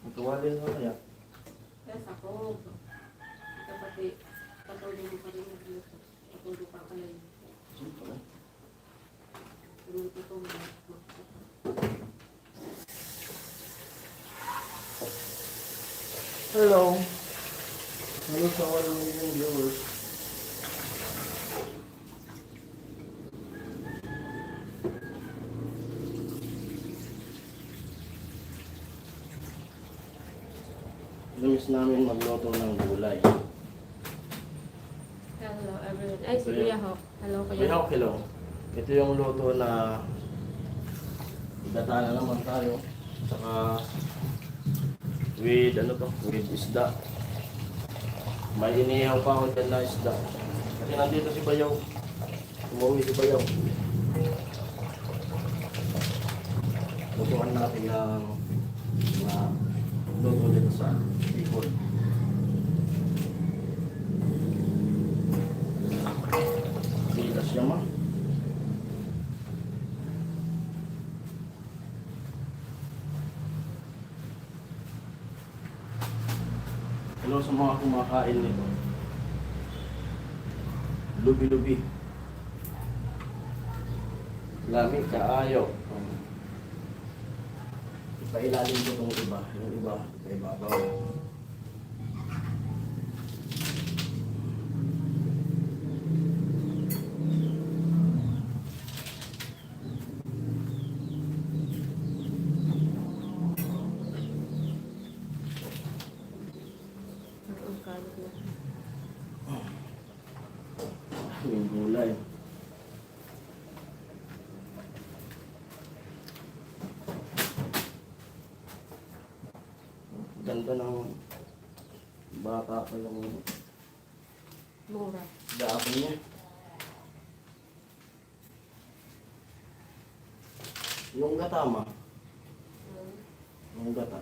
Magkawalin mo kaya. Yes, ako. Ito pati, patuloy mo pa rin magluto. Patuloy pa ka lang. Siyempre. Luto ko mo. Hello. Hello sa 1 million viewers. Lumis namin magluto ng gulay. Hello everyone. Ay, si Ito yung- Kuya Hawk. Hello, Kuya Hello, Hawk. hello. Ito yung luto na igata na naman tayo. Saka with ano to, with isda. May inihaw pa ako dyan na isda. Kasi nandito si Bayaw. Umuwi si Bayaw. Lutuan natin ng mga luto dito sa Bicol. Bilas siya ma. Hello sa mga kumakain nito. Lubi-lubi. Lami kaayo. Ipailalim ko itong iba. Yung iba, ibabaw. Ang kalit na. Yung gulay. Ganda ng bata pa yung Mura. dahon niya. Yung gatama. Yung gata.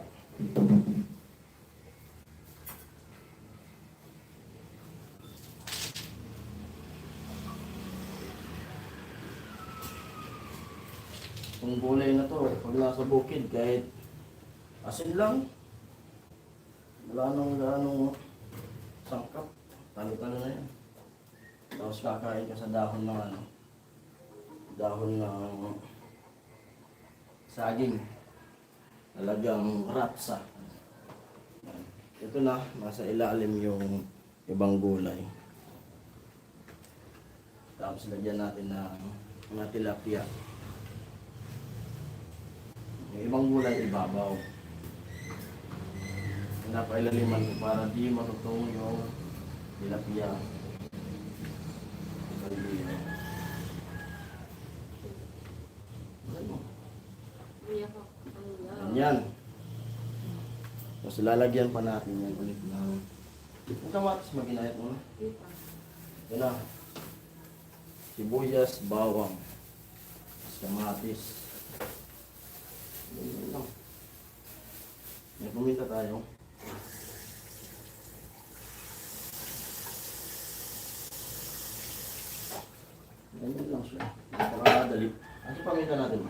Yung gulay na to, pag nasa bukid, kahit asin lang, wala nang ganong sangkap. Talo-talo na yan. Tapos kakain ka sa dahon ng ano, dahon ng saging. Talagang rapsa. Ito na, nasa ilalim yung ibang gulay. Tapos lagyan natin ng mga tilapia. Yung ibang gulay ibabaw. Napailaliman ko para di matutong yung tilapia. Kuya Hawk. Hello. Yan. Tapos lalagyan pa natin yan ulit ng yung kamatis, maginayat mo na. Dito. Yan na. Sibuyas, bawang, kamatis. Yan lang. May puminta tayo. Ganyan lang siya. Napakadali. Ano yung paminta natin?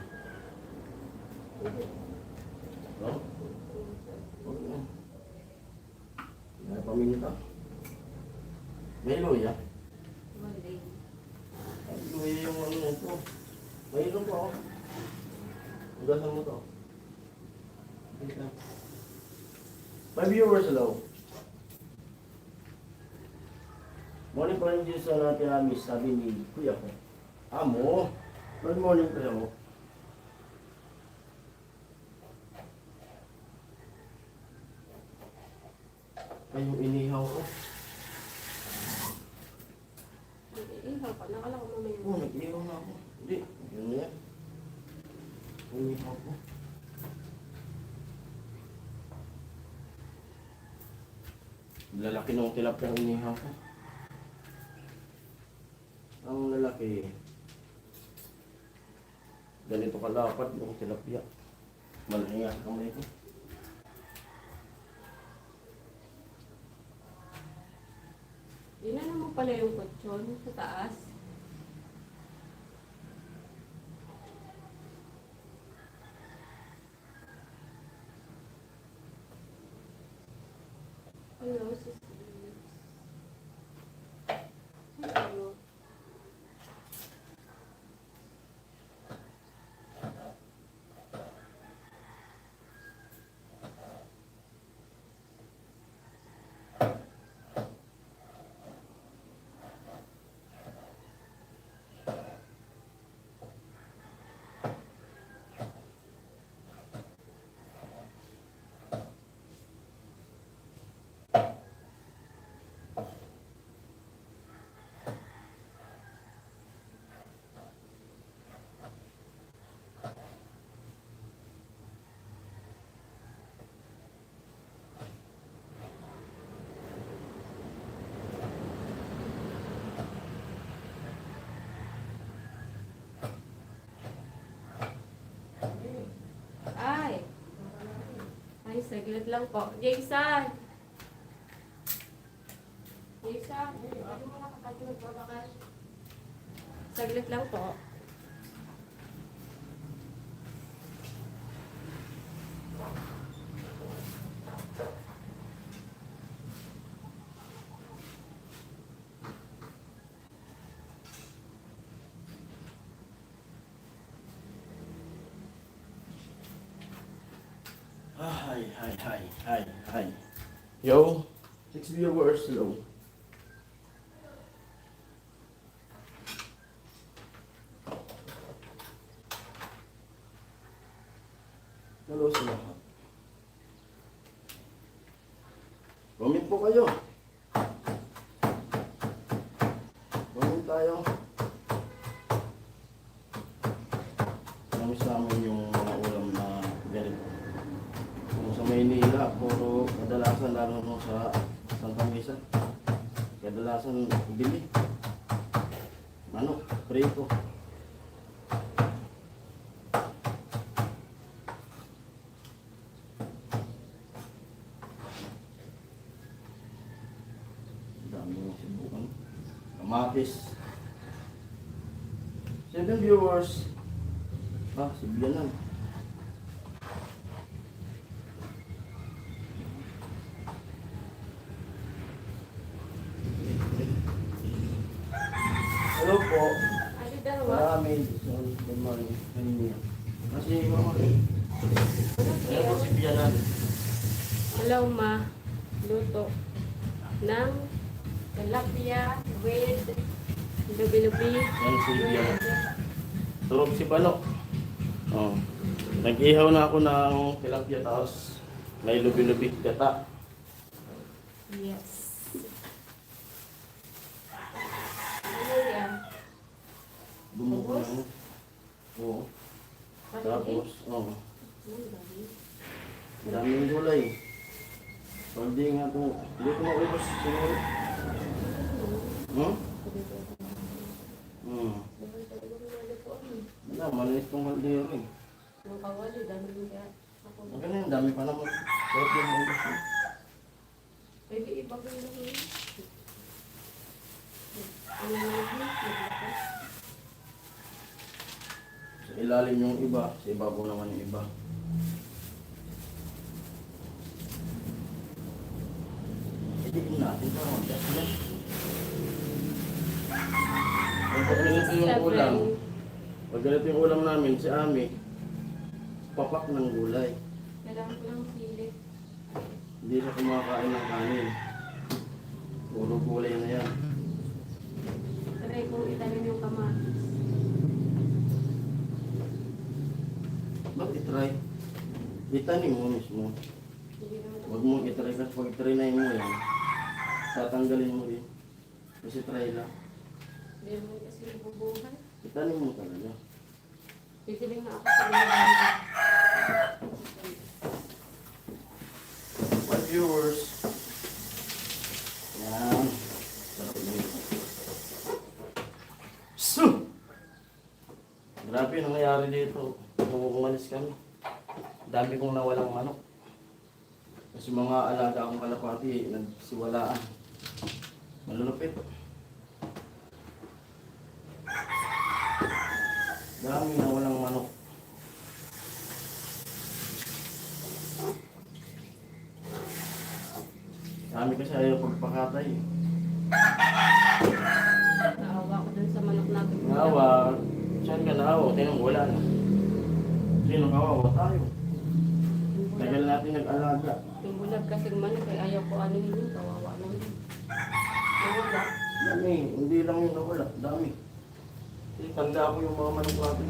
No? Okay. May paminta. May luya. Monday. Ay, luya yung ano ito. May ilo po ako. Ugasan mo to. Okay. 5 viewers, hello. Morning pa rin dito sa natin amis, sabi ni Kuya ko. Amo, good morning Kuya mo. Ay, yung inihaw ko. Ihaw pa. Nakala ko mamaya. Oo, nag-ihaw na ako. Hindi, yun na yan. Inihaw ko. Lalaki ng tilapia ang inihaw ko. Ang lalaki, ganito kalapad yung tilapia. Malaki nga sa kamay ko. Yun na naman pala yung kutsyon sa taas. Ay, saglit lang po. Jason! Jason, ano mo nakapagod po baka? Saglit lang po. Hi, hi, hi, hi, hi. Yo, 6 viewers, hello. Hello sa lahat. Comment po kayo. Comment tayo. Namis namin yung mga ulam na ganito. Kung sa Maynila, puro kadalasan lalo mo sa Santa Mesa. Kadalasan bili. Manok, prito. Dami yung sibukan. Kamatis. 7 viewers. Sibianan. Hello po. Ano dalawa? Marami. Good morning. Kanina. Kasi mama. Ayan po sibianan. Hello, ma. Luto ng tilapia with lubi-lubi. Yan sibianan. Turog si Balok. Oh. Nag-ihaw na ako ng tilapia tapos may lubi-lubi gata. Yes. Ano yan? Bumuko Ubos? na. Oo. Pati? Tapos, oh. Ano dami? Daming gulay. Hindi nga ito. Hindi ko maubos siguro. Hmm? Hmm. Wala, maliit kong kaldero eh. Yung kawali, dami din kaya. Ako. Maganda yun, dami pa naman. Sarap yung maubos eh. Pwede ibagay na yun. Ano na yun? Sa ilalim yung iba, sa ibabaw naman yung iba. Itigin natin para mag-adjust. Pag ganito yung ulam, pag ganito yung ulam namin, si Ami, papak ng gulay. Kailangan ko lang sili. Hindi siya kumakain ng kanin. Puro gulay na yan. Try kong itanim yung kamatis. Bakit itry? Itanim mo mismo. Hindi naman Huwag mong itry kasi pag itry mo yan, tatanggalin mo din. Kasi try lang. Hindi naman kasi nabubuhay. Itanim mo talaga. Pitiling na ako sa mga What viewers? Yan. Sarap yun. So! Grabe yung nangyayari dito. Nung umalis kami. Dami kong nawalang manok. Kasi mga alaga akong kalapati, nagsiwalaan. Malulupit. Dami nawalang manok. Dami kasi ayaw pagpakatay. naawa ko dun sa manok natin. Naawa. Saan ka naawa? Tinang wala na. Sino kawawa? Tayo. Yung Tagal bulag, natin nag-alaga. yung bulag kasing manok ay ayaw ko ano yun. Kawawa naman. Nawala. Dami. Hindi lang yung nawala. Dami. Kasi tanda ko yung mga manok natin.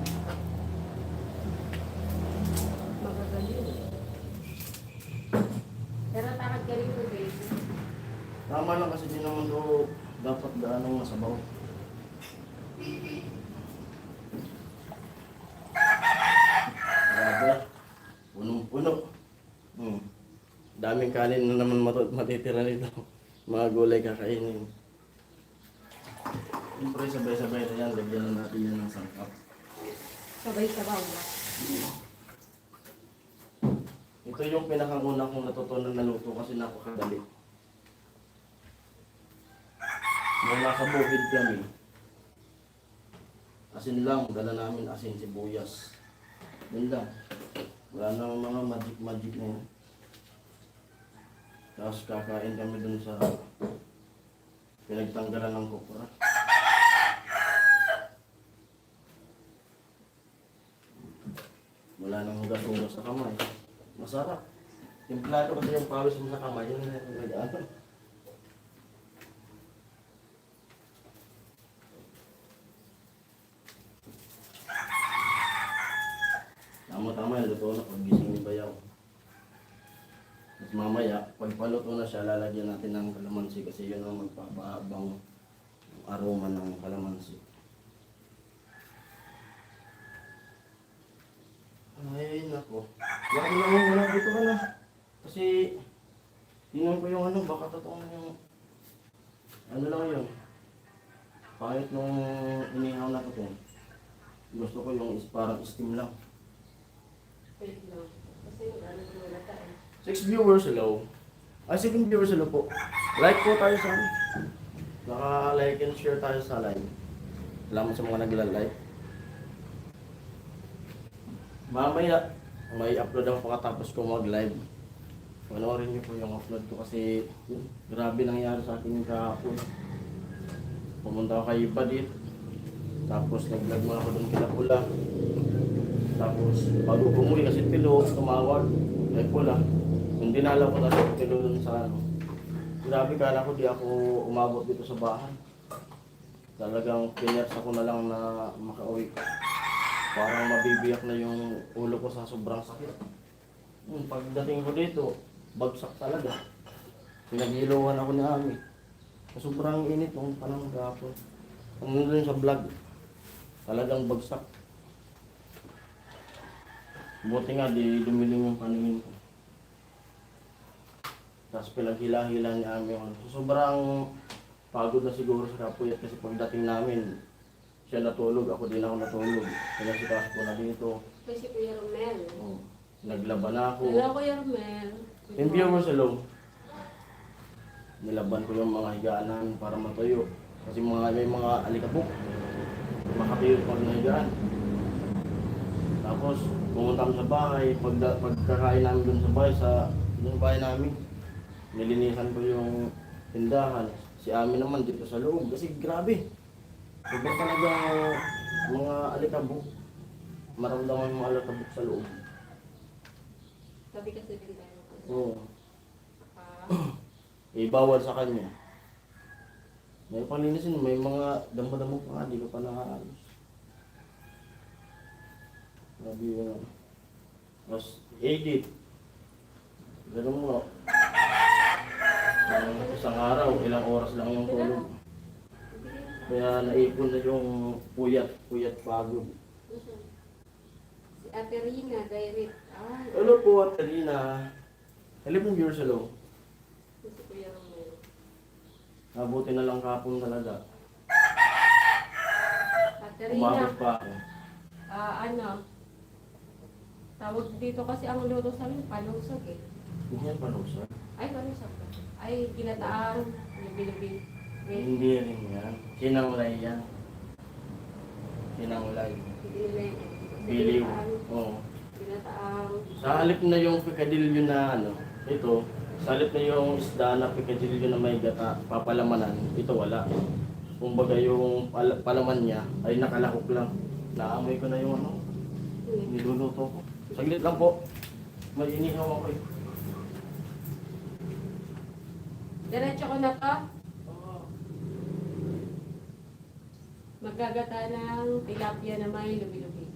Magagaling. Pero takad ka rin ko, baby. Tama lang kasi din naman do dapat gaano nga sabaw. Grabe. Punong-puno. Daming kanin na naman matitira nito. Mga gulay kakainin. Siyempre sabay-sabay na yan. Lagyan na natin yan ng sangkap. Sabay-sabaw. Ito yung pinakanguna kong natutunan na luto kasi napakadali. Nung nasa bukid kami, asin lang, dala namin asin, sibuyas. Yun lang. Wala nang mga magic na yun. Tapos kakain kami dun sa pinagtanggalan ng kopra. Wala nang hugas-hugas sa kamay. Masarap. Timplado kasi yung pawis mo sa kamay, yun yung nag-ano. Tama-tama yung luto na pag-gising ni Bayaw. At mamaya, pag paluto na siya, lalagyan natin ng kalamansi kasi yun ang magpapaabang aroma ng kalamansi. Ay, nako. Bakit naman wala dito ka na? Kasi, tingnan ko yung ano, baka totoong yung, ano lang yun. Kahit nung inihaw na ko to, gusto ko yung parang steam lang. Pwede lang. Kasi ano ko wala tayo. 6 viewers, hello. Ay, 7 viewers, hello po. Like po tayo sa naka-like and share tayo sa live. Salamat sa mga nagla-like. Mamaya, may upload ako pagkatapos ko mag-live. Panoorin niyo po yung upload ko kasi grabe nangyari sa akin yung kahapon. Pumunta ako kay Badit. Tapos nag-vlog mo ako doon kila Pula. Tapos bago umuwi kasi Tilo, tumawag. Kay Pula. Kung dinala ko na si Tilo doon sa ano. Grabe, kala ko di ako umabot dito sa bahay. Talagang pinersa ko na lang na makauwi. Parang mabibiyak na yung ulo ko sa sobrang sakit. Pagdating ko dito, bagsak talaga. Pinaghiluhan ako ni Ami. Sobrang init nung panahon kahapon. Ang nandun sa vlog, talagang bagsak. Buti nga di dumiling yung paningin ko. Tapos pinaghila-hila ni Ami ako. Sobrang pagod na siguro sa kapuyat kasi pagdating namin, siya natulog, ako din ako natulog. Pinasikas ko na dito. Kasi Kuya Romel. Oh, naglaban ako. Hello, Kuya Romel. Yung viewers, hello. Nilaban ko yung mga higaan namin para matuyo. Kasi may mga alikabok. Makatuyo pag nahigaan. Tapos, pumunta kami sa bahay. Pagkakain namin dun sa bahay, sa bahay namin, nilinisan ko yung tindahan. Si Ami naman dito sa loob. Kasi grabe. Iba talaga mga alikabok. Maramdaman mga alikabok sa loob. Sabi kasi din tayo. Oo. Bawal sa kanya. May panlinisin, may mga damo-damo pa nga, di ko pa nakaalos. Grabe yun. Tapos, edit. Ganun mo. Isang araw, ilang oras lang yung tulog. Kaya naipon na yung puyat pagod. Si Ate Rina, direct. Ay, Hello po, Aterina. Hello po, viewers, hello. si Kuya Romel. Nabuti na lang kapon talaga. Ate Umabot Rina, pa ako. ano, tawag dito kasi ang luto sa amin, palusog eh. Hindi yan panusap. Ay, palusog ba? Ay, ginataang, lubi-lubi. Wait, Hindi rin yan. Sinangulay yan. Sinangulay. Biliw. Oo. Ginataang, Sa halip na yung pikadilyo na ano, ito, sa halip na yung isda na pikadilyo na may gata, papalamanan, ito wala. Kumbaga yung palaman niya ay nakalahok lang. Naamoy ko na yung ano, niluluto ko. Saglit lang po. May inihaw ako eh. diretso ko na to. Magagata ng tilapia na may lubi-lubi.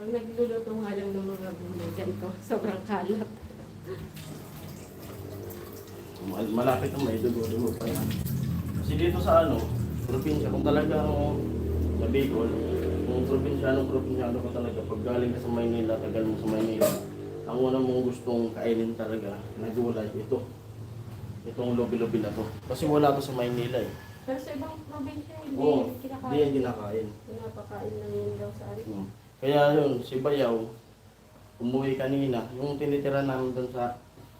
Pag nagluluto nga lang ng mga gulay, ganito, sobrang kalat. Malapit ang may dugo-dugo pa yan. Kasi dito sa ano, probinsya, kung talagang sa Bicol, kung probinsyano ka talaga, pag galing ka sa Maynila, tagal mo sa Maynila, ang una mong gustong kainin talaga na gulay, itong lobi-lobi na to. Kasi wala to sa Maynila eh. Pero sa ibang probinsya, hindi Oo, kinakain. hindi yan kinakain. Pinapakain lang yun daw sa ano. Kaya yun, si Bayaw, umuwi kanina, yung tinitira namin doon sa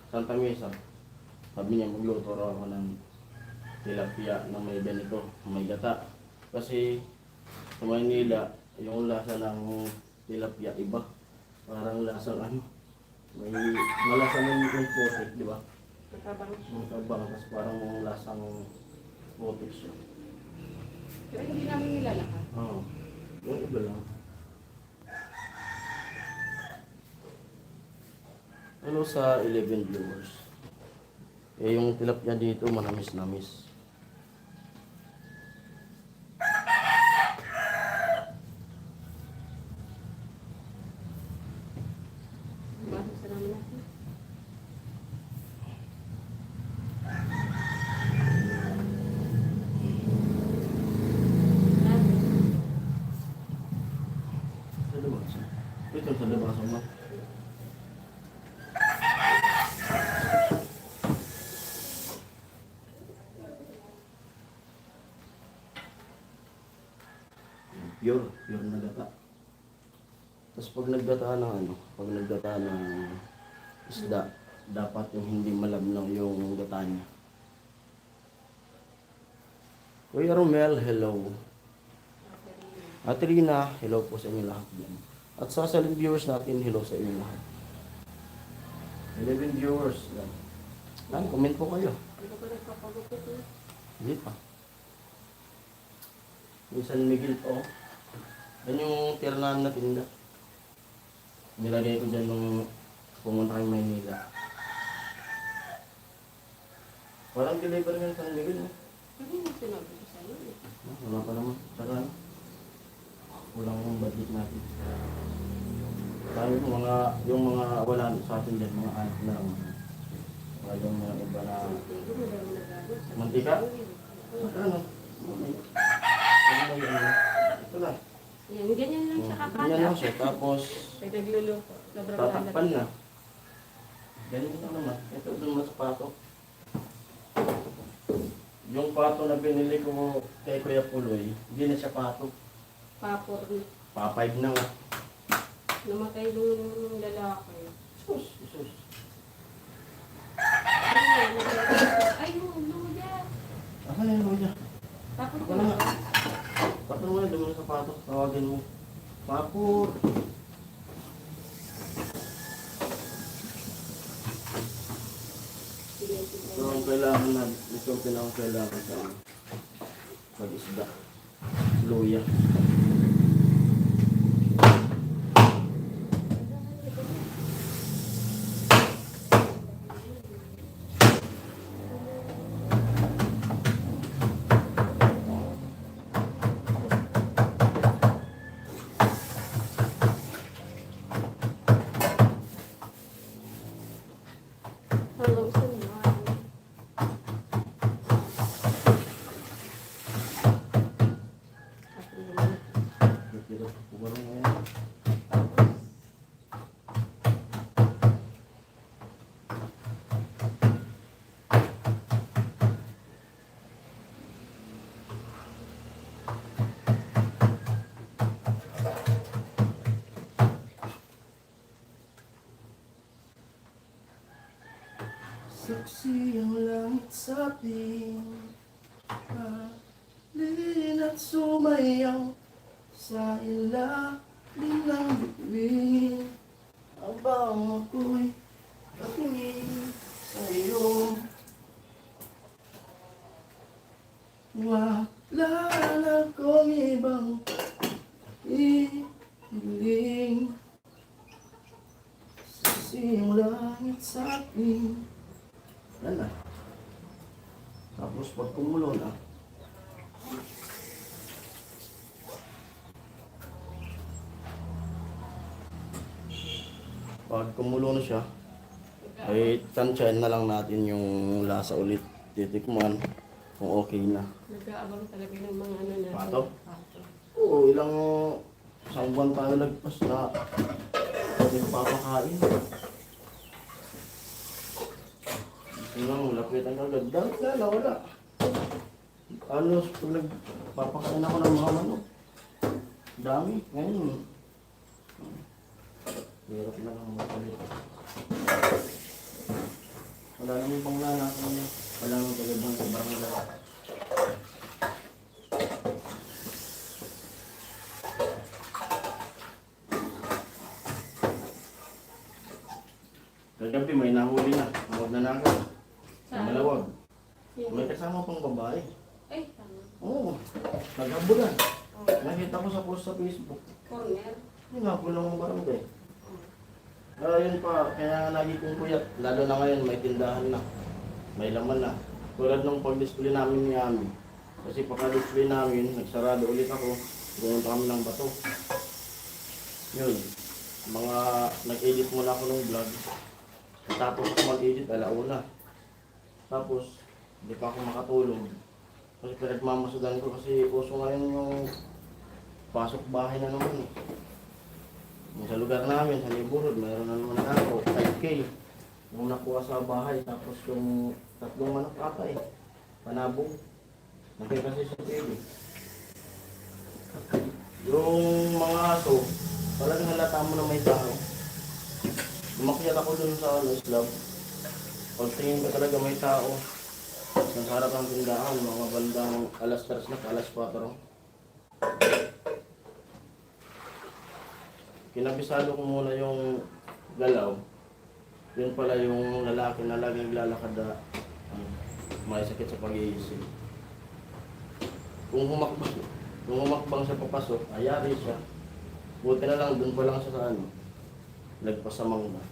Santa Mesa, sabi niya magluto raw ako ng tilapia na may ganito, may gata. Kasi sa Maynila, yung lasa ng tilapia iba. Parang lasang ano, may malasa ng yung putik, di ba? Matabang. Magkabang, kasi parang lasang putik siya. Pero hindi namin nilalakas. Oo, yung iba lang. Ano sa 11 viewers? Eh yung tilapia dito manamis-namis. Baso sa namin natin. Sa labas. Ito sa labas mo. Pure na gata. Tapos pag naggata ng ano, pag naggata ng isda, dapat yung hindi malamnaw yung gata niya. Kuya Romel, hello. Ate Rina, hello po sa inyo lahat dyan. At sa silent viewers natin, hello sa inyo lahat. 11 viewers. Yan, comment po kayo. Hindi ko nagpapagupit eh. Hindi pa. Yung San Miguel po. Yan yung tiranan na tinda. Nilagay ko dyan nung pumunta kay Maynila. Walang deliver ng San Miguel. Pero yung sinabi ko sa'yo eh. Wala pa naman. Saka kulang yung budget natin. Tayo yung mga wala sa atin dyan, mga anak na lang. Mga yung mga iba na Mantigo, madami na gano'n. mantika. Saka ano? Ito lang. Yan, ganyan lang siya Ganyan lang kakala. siya. Tapos Pag nagluluto, sobrang tatakpan kalat. na. Ganyan lang naman. Ito doon mas pato. Yung pato na binili ko kay Kuya Puloy, hindi na siya pato. Papor. Pa-5 na nga. Namatay doon yung lalaki. Sus, sus. Ay, luya. Asan na yung luya? Tapos Ako na nga. Pato mo na, doon sa pato. Tawagin mo. Papur. Ito ang kailangan na. Ito ang pinakakailangan sa pag-isda. Luya. hanggang sa naman. Ako naman. Ito, pumarong ngayon. Saksi ang langit sa ating halin at sumayaw sa ilalim ng bituin. Habang ako'y patingin sa iyo, wala na akong ibang ihiling. Saksi ang langit sa ating. Yan na. Tapos pag kumulo na, Pag kumulo na siya, ay tansyahin na lang natin yung lasa ulit. Titikman kung okay na. Nag-aabang talaga ng mga ano natin. Pato? Pato. Oo, ilang isang buwan tayo lagpas na hindi ko papakain. Yun lang, lapitan agad. Dami na, nawala. Ano, pag nagpapakain ako ng mga manok. Dami, ngayon. Hirap na lang magpalit. Wala naman pang lalaki niya. Wala naman talagang sobrang lalaki. Kagabi may nahuli na. Nawag na natin. Saan? Malawag. Sino? May kasama pang babae. Ay, tama. Oo. Naghabulan. Oh. Nakita ko sa post sa Facebook. Corner. Yung hapon ng barangay. Oh. Yun pa, kaya nga lagi kong puyat. Lalo na ngayon, may tindahan na. May laman na. Tulad nung pag-display namin ni Ami. Kasi pagka-display namin, nagsarado ulit ako. Pumunta kami ng bato. Yun. Mga nag-edit muna ako ng vlog. Tapos ako mag-edit, alauna. Tapos, hindi pa ako makatulog. Kasi pinagmamasudan ko kasi uso ngayon yung pasok bahay na naman eh. Yung sa lugar namin, sa neighborhood, mayroon na naman ako, 5K. Yung nakuha sa bahay, tapos yung 3 manok ata eh. Panabong. Nakita kasi sa TV. Yung mga aso, talagang halata mo na may tao. Umakyat ako dun sa slab. Pagtingin ko talaga may tao. Nasa harap ng tindahan, mga bandang alas 3 na, alas 4. Kinabisado ko muna yung galaw. Yun pala yung lalaki na laging lalakad na may sakit sa pag-iisip. Kung humakbang siya papasok, ayari siya. Buti na lang, dun pa lang siya sa ano, nagpasamang na.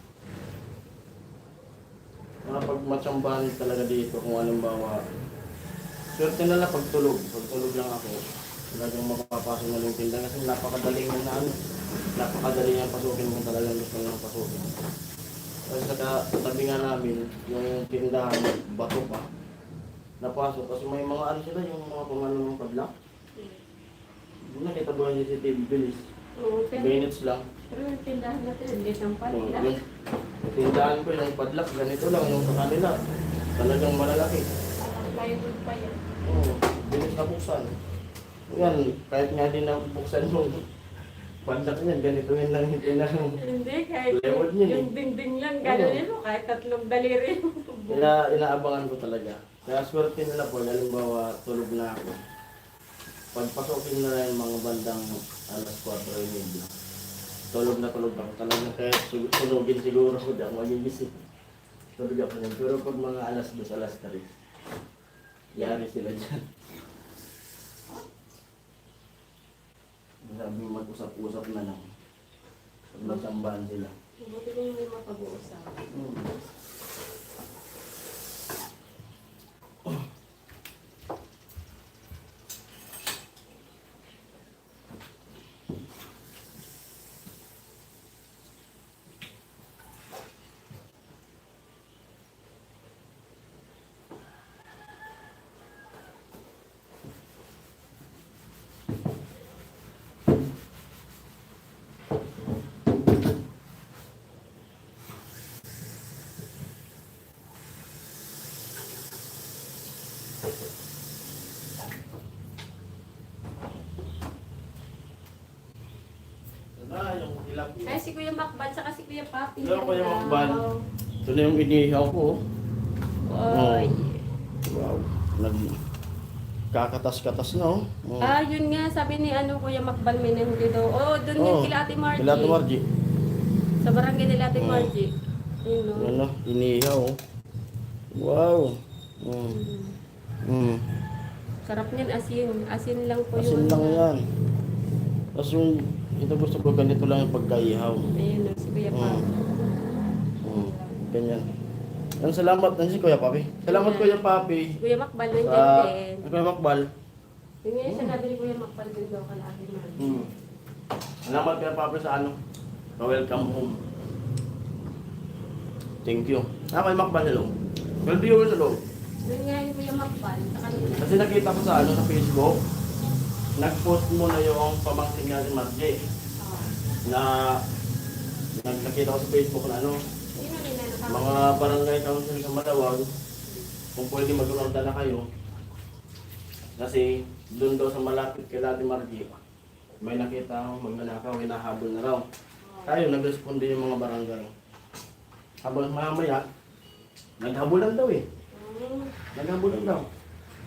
Mga pagmatsambahan talaga dito kung halimbawa, swerte na lang pagtulog. Pagtulog lang ako, talagang makapapasok na yung tindahan kasi napakadaling yung na ano. Napakadali niyang pasukin kung talagang gusto niyang pasukin. Kasi sa tabi nga namin, yung tindahan, bato pa, napasok. Kasi may mga ano sila, yung mga pumano ng padlock. Nakita ba yung CCTV bilis? Oo, pero Minutes lang. yung tindahan natin, hindi siyang Oh, pala. yung tindahan ko, yung padlock, ganito lang, yung sa kanila. Talagang malalaki. Plywood pa yan. Oo, bilis na buksan. Yan, kahit nga din na buksan yung padlock niyan, ganito yun lang yung tindahan. Hindi, kahit Plywood yun eh. yung dingding lang, gano'n yun, kahit 3 daliri. Inaabangan ko talaga. Kaya swerte nila po, halimbawa tulog na ako. Pagpasokin na yung mga bandang alas 4:30. Tulog na tulog ako talaga. Kaya sunugin siguro ko di ako magigising. Tulog ako niyan. Pero pag mga alas 2, alas 3, yari sila dyan. Sabi mag-usap-usap na lang. Pag magsambahan sila. Buti na yung may mapag-uusap. Yung tilapia. Ay, si Kuya Makbal, saka si Kuya Papi. Hello, Kuya Makbal. Ito na yung inihaw ko. Oy. Wow. Kakatas-katas na oh. Oh. Ah, yun nga, sabi ni Kuya Makbal, may nahuli daw. Oh, doon Oh, yung kila Ate Margie. Kila Ate Margie. Sa barangay nila Ate Oh. Margie. Yun, no? Ano, inihaw oh. Wow. Mm. Mm. Sarap niyan, asin. Asin lang po Asin yung... lang yan. Tapos yung, ito gusto ko ganito lang yung pagkaihaw. Ayun, no, si Kuya Papi. Mm. Ganyan. Ang salamat na si Kuya Papi. Salamat Kuya Papi. Kuya Makbal, nandiyan Sa din. Kuya Makbal. Yun nga yung sinabi ni Kuya Makbal din daw kala Ate Margie. Salamat Kuya Papi sa ano. Welcome home. Thank you. May makbal na loob. 12 viewers na loob. Doon nga yung Kuya Makbal, sa kanila. Kasi nakita ko sa sa Facebook, nag-post mo na yung pamangkin niya ni Margie Oo. na nakita ko sa Facebook na Sino nila nakakita? mga barangay council sa Malawag, kung pwede mag-ronda na kayo. Kasi doon daw sa malapit kay Lati Margie, may nakita akong magnanakaw, hinahabol na raw. Tayo, nag-responde yung mga barangay. Habang mamaya, naghabulan daw eh. Naghabulan daw.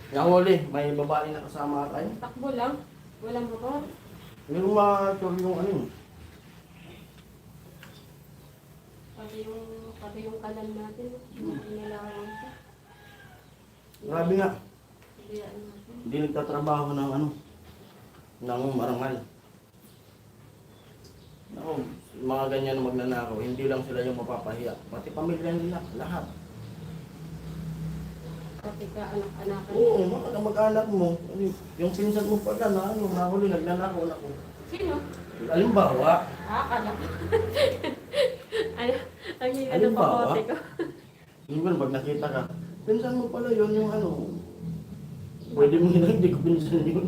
Nahuli, may babae na kasama tayo. Takbo lang. Walang motor. Hindi ko ma-sure yung ano yun. Pati yung kalan natin. Inilawang siya. Grabe nga, Hindi ano natin. hindi nagtatrabaho ng ng marangal. Ako, mga ganyan na magnanakaw, hindi lang sila yung mapapahiya. Pati pamilya nila, lahat. Pati ka anak-anakan. Oo, mga kamag-anak mo. Yung pinsan mo pala na nahuli, nagnanakaw na ko. Sino? Halimbawa, Kala. Ang yung Halimbawa? pakote ko. yung pag nakita ka, pinsan mo pala yun yung pwede mo hindi ko pinsan yun.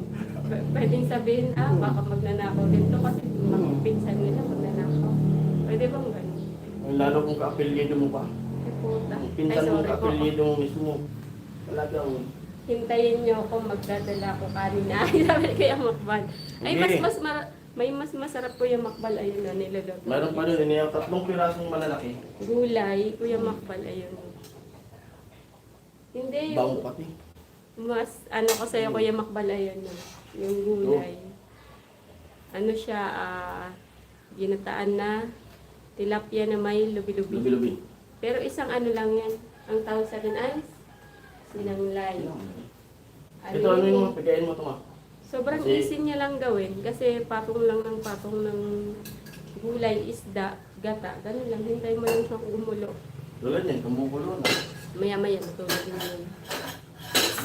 Pwedeng sabihin, baka magnanakaw dito kasi mga pinsan nila magnanakaw. Pwede bang ganun? Lalo kung ka-apelyido mo pa. Ay puta. Ang Ay pinsan mo sorry po. ka-apelyido mo mismo. Talagang, Hintayin niyo ako magdadala ko kanin. Ay, sabi ni Kuya Makbal. Ay, Hindi. may mas masarap Kuya Makbal. Ayun na, nilagay. mayroon pa rin, yung 3 pirasong malalaki. Gulay, Kuya Makbal. Ayun. Hindi, Bango yung pati. mas, ano ko sa'yo Kuya Makbal. Ayun na. Yung gulay. Ano siya, ginataan na tilapia na may lubi-lubi. Lubi-lubi. Pero isang ano lang yan. Ang tawag sa akin ay sinanglay. Ito, ano yung pagayin mo ito, ma? Sobrang Kasi- easy niya lang gawin kasi patong lang ng patong ng gulay, isda, gata. Ganun lang, hintay mo lang siyang gumulo. Tulad yan, kumukulo na. Maya-maya, matulog din yun.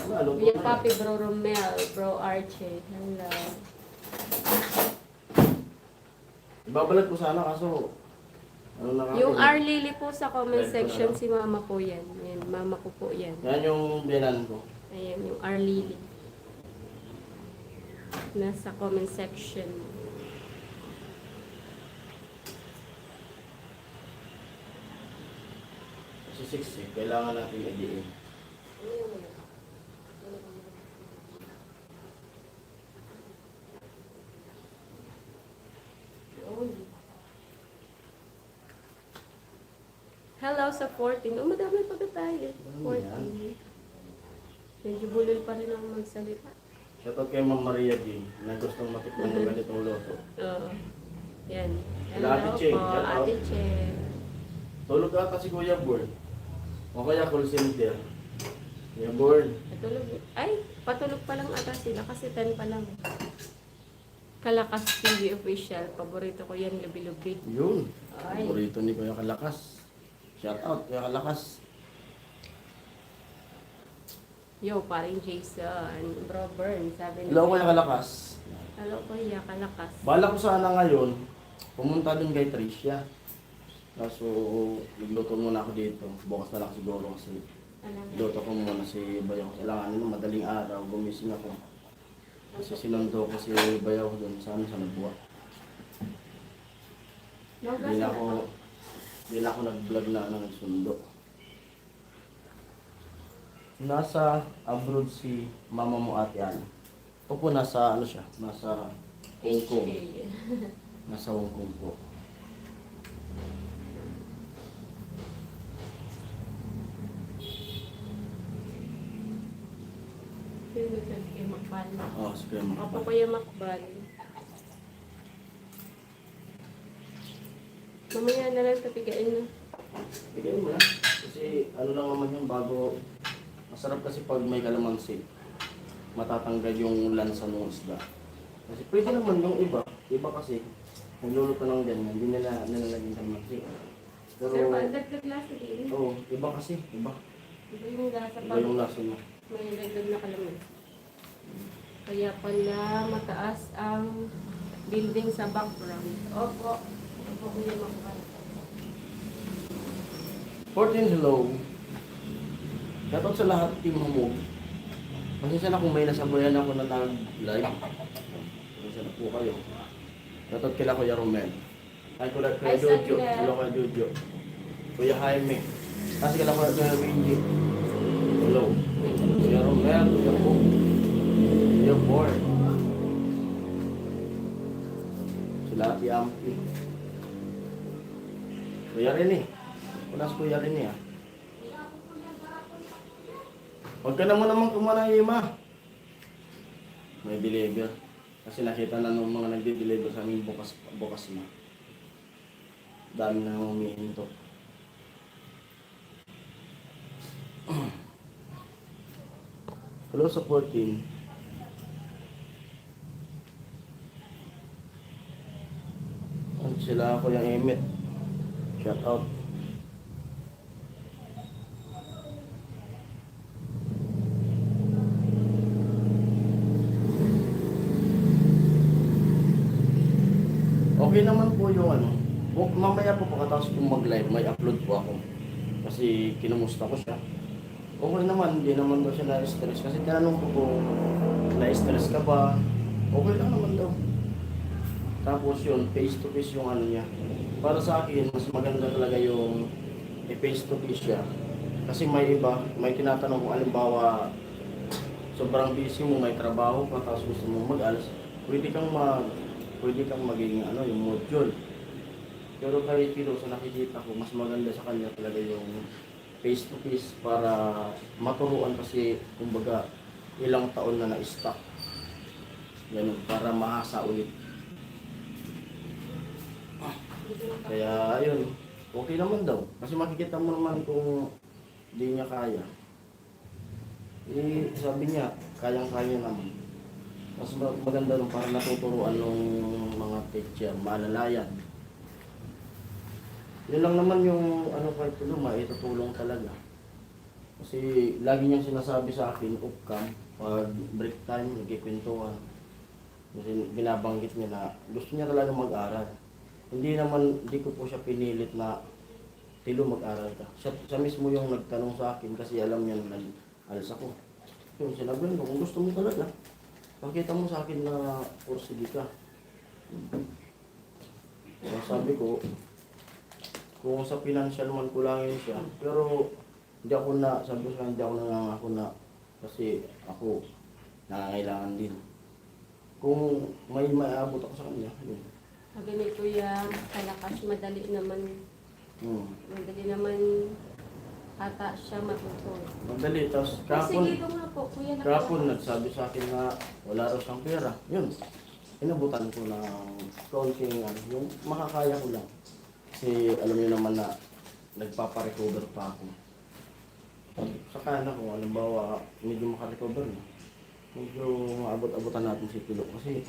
Luto Kuya na. Papi, Bro Romel, Bro Archie. Hello. Ibabalat ko sana kaso, Yung R. Lily po sa comment Red ko na section, lang. si mama po yan. Yan, mama ko po yan. Yan yung biyanan ko. Ayan, yung R. Lily. Nasa comment section. Kasi 6 eh, kailangan natin i-diin. Hello sa 14. Oh, madami pa tayo. 14. Medyo bulol pa rin ako magsalita. Shoutout kay Ma'am Maria G na gustong matikman yung ganitong loto. Oo. Yan. Hello, Ate Che. po, Shout out. Ate Che. Tulog ata si Kuya Born. O kaya call center. Kuya Born. Patulog. Ay, patulog pa lang ata sila kasi 10 pa lang. Kalakas TV official. Paborito ko yan, lubi-lubi. Yun. Ay. Paborito ni Kuya Kalakas. Shoutout Kuya Kalakas. Yo, paring Jason. Bro Burn, sabi Hello Kuya Kalakas. Hello, Kuya Kalakas. Bala ko sana ngayon, pumunta din kay Tricia. Kaso, nagluto muna ako dito. Bukas na lang siguro kasi Alam mo. luto ko muna si Bayaw. Kailangan nila madaling araw, gumising ako. Kasi sinundo ko si Bayaw doon sa amin sa Nagbuwa. Hindi na ako nag-vlog na nagsundo. Nasa abroad si mama mo ate Ana. O po nasa ano siya, nasa Hong Kong. Nasa Hong Kong po. Sino sa Kuya Makbal? Oh, si Kuya Ako Makbal. Kuya Makbal. Mamaya na lang tapigain na. Bigyan mo na. Kasi ano lang naman yung bago. Masarap kasi pag may kalamansi. Matatanggal yung lansa ng isda. Kasi pwede naman yung iba. Iba kasi, nagluluto ng ganyan, hindi nila nalalagyan kalamansi. Pero, Sir, dagdag lasa din. oo, iba kasi, iba. Iba yung lasa Iba pag yung lasa mo. may dagdag na kalaman. Kaya pala mataas ang building sa background. Opo. Opo, Kuya Makbal. 14, hello. Dapat sa lahat team Hamog. Pasensya na kung may nasabayan ako na nag-live. Pasensya na po kayo. Dapat kila Kuya Romel. Ay, Kuya Hi, Jojo. Sandra. Hello Kuya Jojo. Kuya Jaime. Kasi kila Kuya Windy. Hello. Kuya Romel, Kuya Bo. Kuya Bor. Sila Ate Ampi. Kuya Rene. Kunas Kuya Rene ah. Huwag ka naman kumanayima. May deliver. Kasi nakita na nung mga nagde-deliver sa amin bukas na. Dami na humihinto. Hello sa 14. At sila ako yung Emmet. Shout out. Okay naman po yung ano. Mamaya po pagkatapos kong mag-live, may upload po ako. Kasi kinumusta ko siya. Okay naman, hindi naman daw siya na-stress. Kasi tinanong ko kung na-stress ka ba? Okay lang naman daw. Tapos yun, face to face yung ano niya. Para sa akin, mas maganda talaga yung face to face siya. Kasi may iba, may tinatanong kung alimbawa, sobrang busy mo, may trabaho pa, tapos gusto mo mag-alas, pwede kang maging ano, yung module. Pero kahit Pilo, sa nakikita ko, mas maganda sa kanya talaga yung face to face para maturuan kasi kumbaga ilang taon na na-stuck. Ganun, para mahasa ulit. Kaya ayun, okay naman daw. Kasi makikita mo naman kung di niya kaya. Eh, sabi niya, kayang-kaya naman. Mas maganda nung para natuturuan ng mga teacher, malalayan. Yun lang naman yung ano kahit tulong, itutulong talaga. Kasi lagi niyang sinasabi sa akin, upcam, pag break time, nagkikwentuhan. Kasi binabanggit niya na gusto niya talaga mag-aral. Hindi ko po siya pinilit na Tilo mag-aral ka. Siya mismo yung nagtanong sa akin kasi alam niya na nag-alas ako. Yun, sinabi ko, kung gusto mo talaga, pakita mo sa akin na pursige ka. So, sabi ko, kung sa financial man kulangin siya, pero sabi ko sa kanya, hindi ako nangangako na kasi ako nangangailangan din. Kung may maabot ako sa kanya, yun. Sabi ni Kuya, kalakas, madali naman ata siya matuto. Madali, tapos Sige ko nga po, Kuya. kahapon nagsabi sa akin na wala raw siyang pera. Yun, inabutan ko ng counting, yung makakaya ko lang. Kasi alam niyo naman na nagpaparecover pa ako. Saka na kung halimbawa medyo makarecover na, medyo maabot-abutan natin si Pilo. Kasi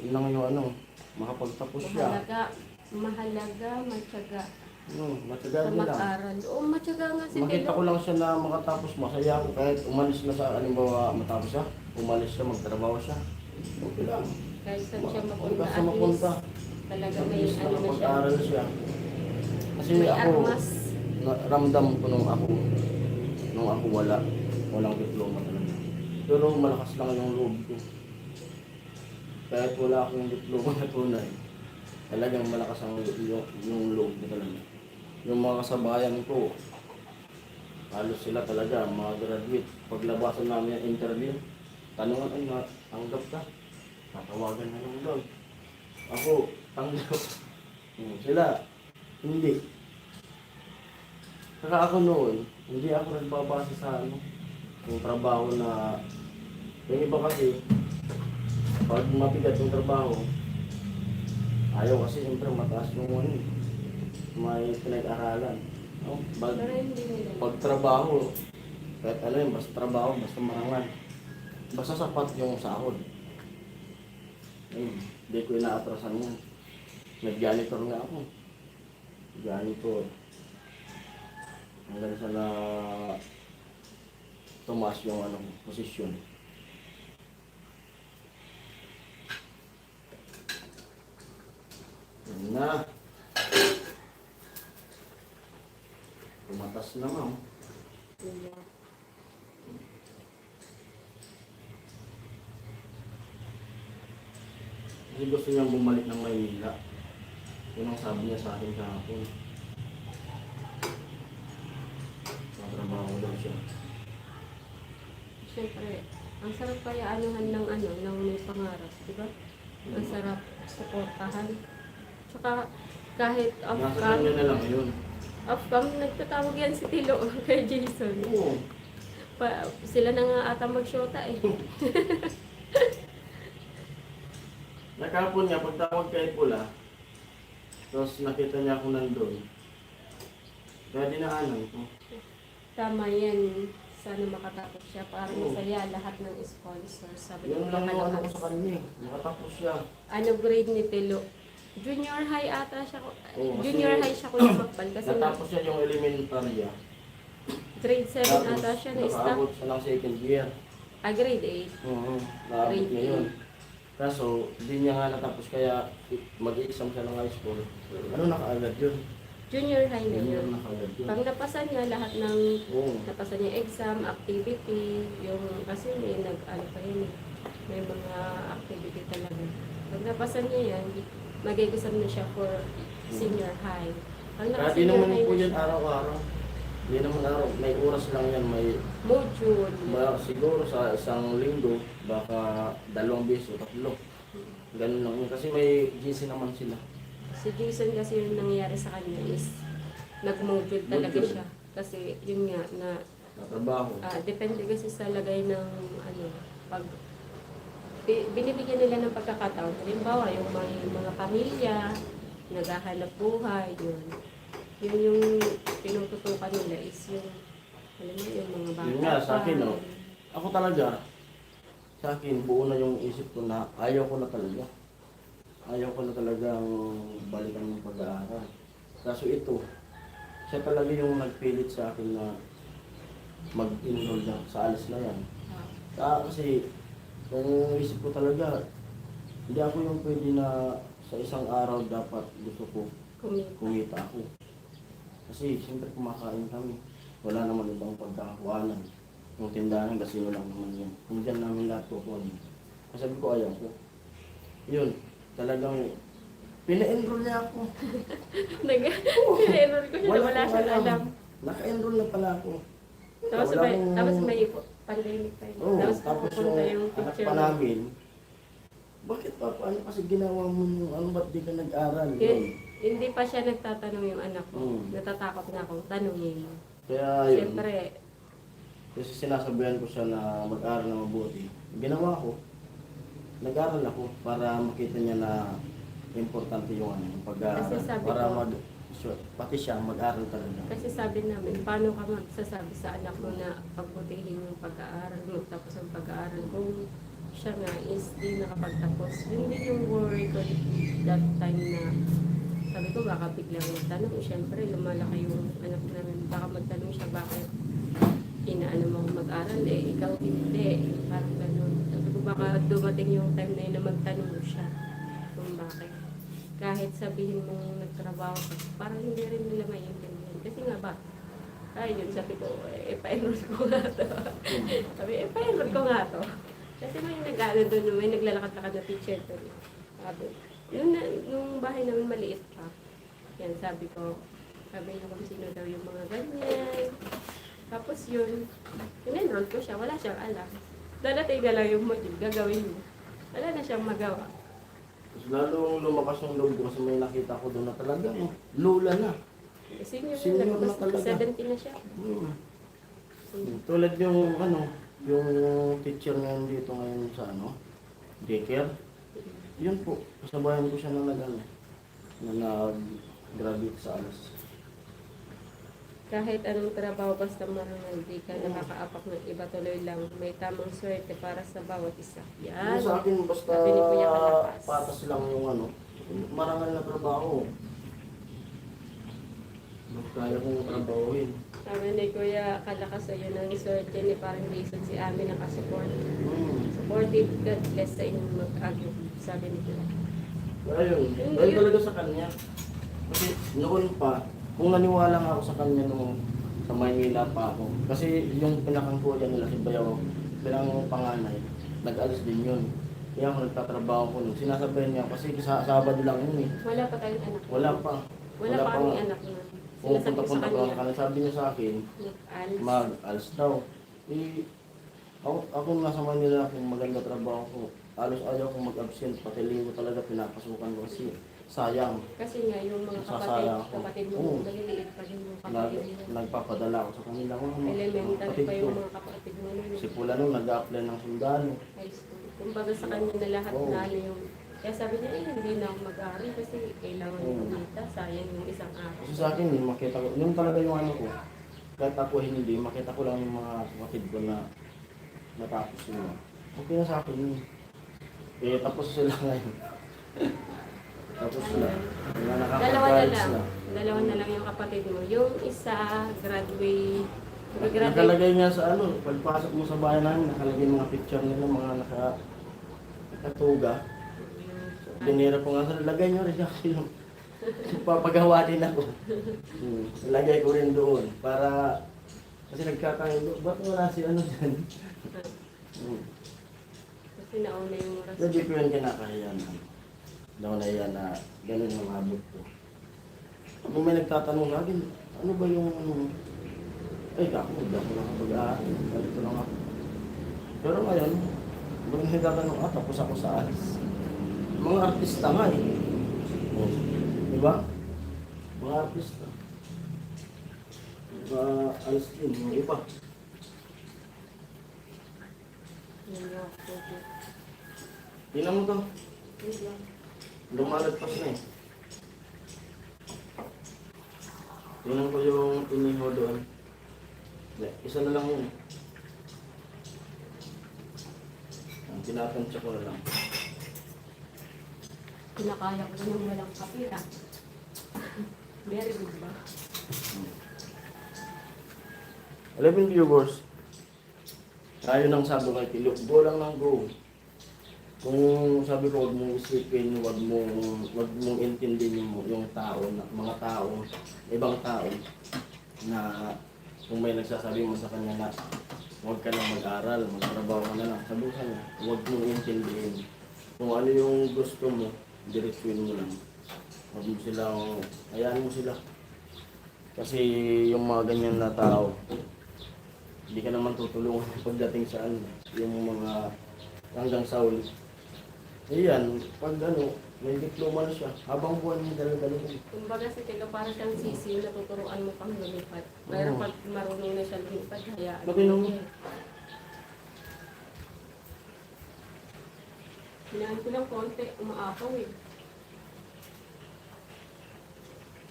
yun lang yung makapagtapos siya. Mahalaga, matyaga. Matyaga Sa din lang. mag-aral. Oo, matyaga nga si Makita ko lang siya na makatapos, masaya ako kahit umalis na sa halimbawa matapos siya, umalis siya, magtrabaho siya. Okay lang. Kahit saan siya mapunta, Basta mapunta. talaga may At least ano na siya. nakapag-aral siya. Kasi May ako, armas. ramdam ko nung ako walang diploma talaga. Pero malakas lang yung loob ko. Kahit wala akong diploma na tunay, talagang malakas yung loob ko talaga. Yung mga kasabayan ko, halos sila talaga, mga graduate. Paglabasan namin yung interview, tanungan, tanggap ka? Tatawagan na yung doon. Ako, tanggap. Sila, hindi. Saka ako noon, hindi ako nagbabasa sa yung trabaho na, yung iba kasi, pag mabigat yung trabaho, ayaw kasi siyempre mataas yung may pinag-aralan. No? Pero hindi nila. Pag trabaho, kahit basta trabaho, basta marangal. Basta sapat yung sahod. Hindi ko inaatrasan yan. Nag-janitor nga ako. Janitor. Hanggang sa na tumaas yung posisyon. Yan na. Tumatas na, ma'am. Yeah. Kasi gusto niyang bumalik ng Maynila. Yun ang sabi niya sa akin kahapon. Matrabaho daw siya. Siyempre, ang sarap kaya anuhan ng ano, ng may pangarap, di ba? Ang sarap suportahan. Tsaka kahit Nasa off-cam, kanya na lang yun. off-cam, nagtatawag yan si Tilo kay Jason. Oo. Sila na nga ata mag-shota eh. Nakapon niya, pagtawag kay Pula, tapos nakita niya ako nandun. Kaya dinaanan ko. Tama yan. Sana makatapos siya para Oo. masaya lahat ng sponsor. Sabi Yun ko lang yung ano ko nakalakas. sa kanya eh. Nakatapos siya. Ano grade ni Tilo? Junior high ata siya. Oo, kasi Junior high siya Kuya Makbal kasi Natapos siya yung elementary. grade 7 ata siya na staff. nakaabot siya ng second year. Grade 8. Oo. Naabot Grade niya yun. Kaso, hindi niya nga natapos kaya mag-exam siya ng high school. Ano nakaagad yun? Junior high na Junior yun. nakaagad yun. Pag napasan niya lahat ng Oo. napasan niya exam, activity, yung kasi may ano pa yun eh. May mga activity talaga. Pag napasan niya yan, mag-exam na siya for senior high. Pag Kaya di naka-senior naman high po na yan siya, araw-araw. Hindi naman araw. May oras lang yan. May module. siguro sa isang linggo, baka 2 beses o 3. Ganun lang yun. Kasi may GC naman sila. Si Jason kasi yung nangyayari sa kanya is nag-module talaga Module. siya. Kasi yun nga na Natrabaho. depende kasi sa lagay ng ano, pag binibigyan nila ng pagkakataon. Halimbawa, yung may mga pamilya, naghahanap buhay, yun. Yun yung pinututukan nila is yung, alam mo, yung mga bata. Yun nga, sa akin, pa. no? Ako talaga, sa akin, buo na yung isip ko na ayaw ko na talaga. Ayaw ko na talagang balikan ng pag-aaral. Kaso ito, siya talaga yung nagpilit sa akin na mag-enroll na sa alis na yan. Kasi, kung isip ko talaga, hindi ako yung pwede na sa isang araw dapat gusto ko kumita ako. Kasi siyempre kumakain kami. Wala naman ibang pagkakawanan. Yung tindahan, kasino lang naman yun. Kung dyan namin lahat kukunin. Kasi sabi ko, ayaw ko. Yun, talagang pina-enroll niya ako. Nag-enroll ko siya na wala akong siyang alam. Naka-enroll na pala ako. Tapos Wala may, akong- tapos may pandemic tayo. Oo, Tapos tapos pupunta yung anak teacher pa mo. namin, bakit pa, paano kasi ginawa mo yung ano, ba't di ka nag-aral? Yun, hindi pa siya nagtatanong yung anak ko. Natatakot na akong tanongin. Kaya yun, Siyempre, kasi sinasabihan ko siya na mag-aral na mabuti. Ginawa ko, nag-aral ako para makita niya na importante yung ano, yung pag-aaral. Kasi sabi Para ko- pati siya mag-aral talaga. kasi sabi namin, paano ka magsasabi sa anak mo na pagbutihin yung pag-aaral mo, tapos ang pag-aaral kung siya nga is di nakapagtapos. Yun din yung worry ko that time na sabi ko baka biglang magtanong. Siyempre, lumalaki yung anak namin. Baka magtanong siya bakit inaano mo akong mag-aral ikaw hindi. Parang gano'n. Sabi ko baka dumating yung time na yun na magtanong siya kung bakit. Kahit sabihin mong nagtrabaho ka, parang hindi rin nila maiintindihan. Kasi nga ba, kaya yun, sabi ko, pa-enroll ko nga to. Sabi, pa-enroll ko nga to. Kasi may nag-ano doon, may naglalakad-lakad na teacher doon. Sabi, nung bahay namin maliit pa, yan, sabi niya kung sino daw yung mga ganyan. Tapos yun, in-enroll ko siya, wala siyang alam. Dadating na lang yung module, gagawin mo. Wala na siyang magawa. Tapos lalong lumakas yung loob ko kasi may nakita ko doon na talaga, lula na. Senior Senior na, na talaga. 17 na siya. Tulad yung ano, yung teacher ngayon dito ngayon sa ano, daycare. Yun po, kasabayan ko siya na nag-ano, na nag-graduate sa alas. Kahit anong trabaho, basta marunong, di ka nakakaapak ng iba, tuloy lang. May tamang swerte para sa bawat isa. Yan. Sa akin, basta Sabi ni Kuya Kalapas. patas lang yung ano, marangal na trabaho. Kaya kong trabahuin. Sabi ni Kuya Kalakas, ayun ang swerte ni parang Jason si Ami nakasupport. Supportive, God bless sa inyong mag-agyo. Sabi ni Kuya. Kaya yun, dahil talaga sa kanya. Kasi noon pa, Kung naniwala nga ako sa kanya nung sa Maynila pa ako. Kasi yung pinakangkuya nila si Bayaw, bilang panganay, nag-alis din yun. Kaya ako nagtatrabaho ko nun. Sinasabihan niya kasi sa Sabado lang yun eh. Wala pa tayong anak. Wala pa. Wala pa kaming anak na. Sinasabi ko sa Pupunta-punta pa kanya. ka. Sabi niya sa akin, Nag-alis. mag-alis daw. Eh, ako nasa Manila, kung maganda trabaho ko, halos ayaw kong mag-absent, pati linggo talaga pinapasukan ko kasi sayang. Kasi nga yung mga Sasayang ako. kapatid mo, Oo. maliliit pa yung mga Nag, kapatid mo. nagpapadala ako sa kanila. Elementary Kapatid pa ko. yung mga kapatid mo. nun. Si Pula nung nag-apply ng sundalo. High school. Kumbaga sa kanya na lahat Oo. na ano yung... Kaya sabi niya, hindi na ako mag-aaral kasi kailangan Oo. kumita. Sayang yung isang araw. Kasi sa akin, makita ko, yung talaga yung ano ko, kahit ako hindi, makita ko lang yung mga kapatid ko na natapos nila. Okay na sa akin yun. Eh, tapos sila ngayon. Tapos sila. Kaya Dalawa na nakapag-college lang. na. Dalawa na lang yung kapatid mo. Yung isa, graduate. Graduate. Nakalagay nga sa ano, pagpasok mo sa bahay namin, nakalagay mga picture nila, mga nakatuga. Binira ko nga sa lagay nyo rin ako yung papagawa din ako. Lagay ko rin doon para kasi nagkakaroon, ba't wala si ano dyan? Kasi nauna yung oras. Hindi ko yun kinakahiyan. Daw na yan na ganun yung abot ko. Kung may nagtatanong sa akin, ano ba yung ano? Ay, ako, hindi ako nakapag-aaral. Ganito lang ako. Pero ngayon, pag nagtatanong, tapos ako sa alis. Mga artista nga eh. Diba? Mga artista. Alis din, yung iba. Yun yung photo. Tingnan mo to. Yun lang. Lumalagpas na eh. Tingnan ko yung iniho doon. Isa na lang yun. Tinatansya ko na lang. Kinakaya ko yung walang kapit ah. Very good ba? 11 viewers. Tayo nang sabi kay Tilo, go lang ng go. Kung sabi ko, huwag mong isipin, huwag mong intindihin yung tao, mga tao, ibang tao, na kung may nagsasabi mo sa kanya na huwag ka lang mag-aral, magtrabaho ka na lang. Sabi ko sa kanya, huwag mong intindihin. Kung ano yung gusto mo, direksyon mo lang. Huwag mo silang, hayaan mo sila. Kasi yung mga ganyan na tao, hindi ka naman tutulungan pagdating sa ano, yung mga hanggang sa uli. Iyan, pag ano, may diploma na siya, habang buwan niya dala-dala ko. Kumbaga si Tilo para siyang sisi na tuturuan mo pang lumipad. Pero Oo. pag marunong na siya lumipad, hayaan mo. Matinong mo. Hinaan ko lang konti, umaapaw eh.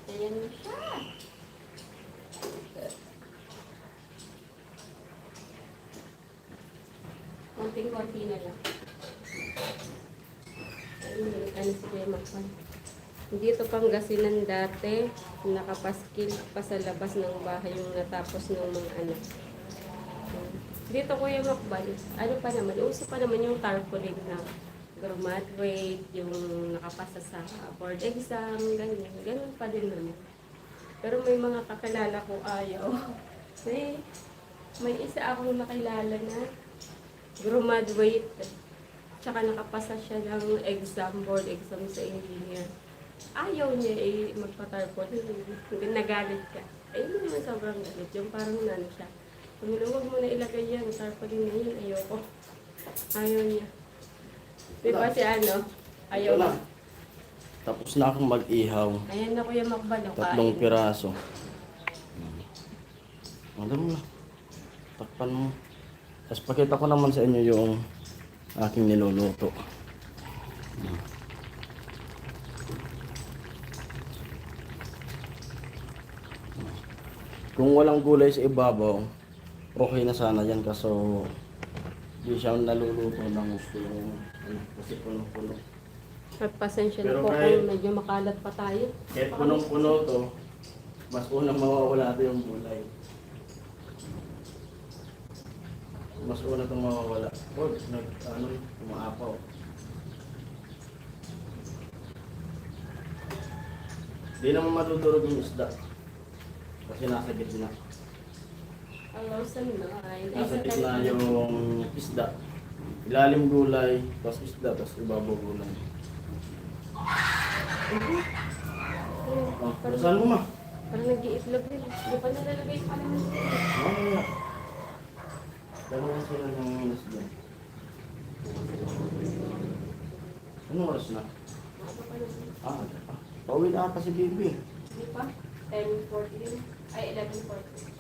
Ayan na siya. Konting-konti na lang. Ayun, ano si Kuya Makman. Dito Pangasinan dati, nakapaskil pa sa labas ng bahay yung natapos ng mga anak. Dito Kuya Makban, ano pa naman, uso pa naman yung tarpaulin na graduate, yung nakapasa sa board exam, ganun pa din naman. Pero may mga kakilala ko ayaw. May isa akong nakilala na graduate, tsaka nakapasa siya ng exam, board exam sa engineer. Ayaw niya magpa-tarpaulin, nagalit ka. Ayun naman sobrang galit, yung parang nano siya. Huwag mo na ilagay yan, tarpaulin na yun, ayoko. Ayaw niya. Di ba si ano? Ayaw Wala. niya. Tapos na akong mag-ihaw. Ayan na Kuya Makbal, 3 piraso. Alam mo na. Takpan mo. Tapos pakita ko naman sa inyo yung aking niluluto. Kung walang gulay sa ibabaw, okay na sana yan kaso di siya naluluto ng gusto yung kasi punong-puno. At pasensya na Pero po kahit- kung medyo makalat pa tayo. Kahit punong-puno to, mas unang mawawala ito yung gulay. Mas una itong mawawala. Huwag, umaapaw. Di naman matutulog yung isda. Kasi nasa gitna. Hello, sunlight. Nasa gitna yung isda. Ilalim gulay, tapos isda, tapos ibabaw gulay. Oh, saan mo ma? Parang nag-i-itlog din. Hindi pa nalalagay pa naman sila. Mamaya. Dalawa sila ng minus dyan. Anong oras na? Ano pa naman? Aga pa. Pauwi na ata si Bibi. Hindi pa? 10:40 din. Ay, 11:40.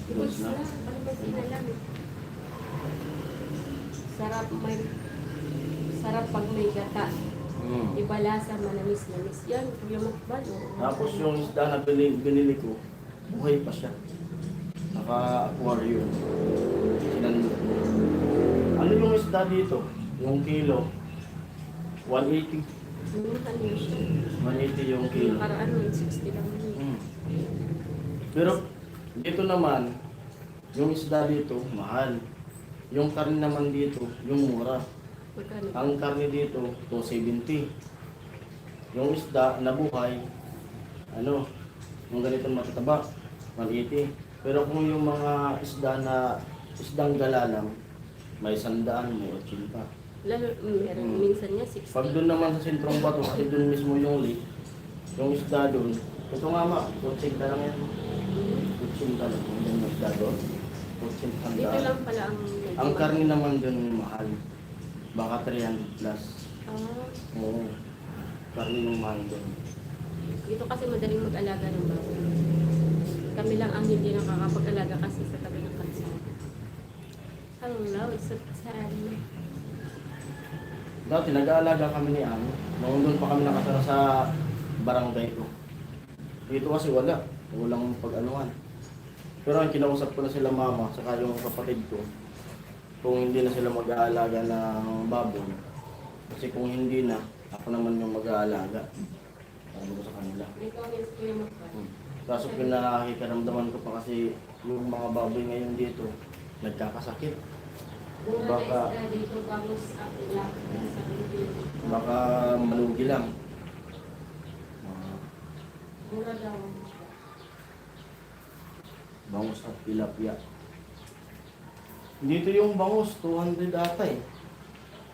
Goods na. Ano ba sila lang? Sarap pag may gata. Iba lasa, manamis-namis. Yan, Kuya Mukbal. Tapos yung isda na binili ko, buhay pa siya. Naka-aquarium. Sinandot ko. Ano yung isda dito? Yung kilo? 180. Ano yun siya? 180 yung kilo. Nakaraan, 160 lang yun. Pero dito naman, yung isda dito, mahal. Yung karne naman dito, yung mura. Magkano? Ang karne dito, 270. Yung isda na buhay, ano, yung ganito matataba, 180. Pero kung yung mga isdang galalang, may 100, may 80. Lalo, meron minsan niya 60. Pag doon naman sa sentrong bato, kasi doon mismo yung lake, yung isda doon, ito nga ma, 80 lang yan. 80 lang yung isda doon. 80 Dito lang pala ang... Ang karne naman doon mahal. Baka 300 plus. Ah, Oo. Karne yung mahal doon. dito kasi madaling mag-alaga ng baboy. Kami lang ang hindi nakakapag-alaga kasi sa tabi ng kalsada. Hello, it's so sad. Dati nag-aalaga kami ni Ami. Noong doon pa kami nakatara sa barangay ko. Dito kasi wala. Walang pag-anuhan. Pero ang kinausap ko na sila mama, saka yung kapatid ko, kung hindi na sila mag-aalaga ng baboy. Kasi kung hindi na, ako naman yung mag-aalaga. Sabi ko sa kanila. Dito ang Kuya Mukbal. Kaso pinakikaramdaman ko pa kasi yung mga baboy ngayon dito, nagkakasakit. Mura Baka- na isda dito, bangus at ilak. Baka malugi lang. Mura daw ang isda. Bangus at tilapia. Dito yung bangus, 200 ata eh.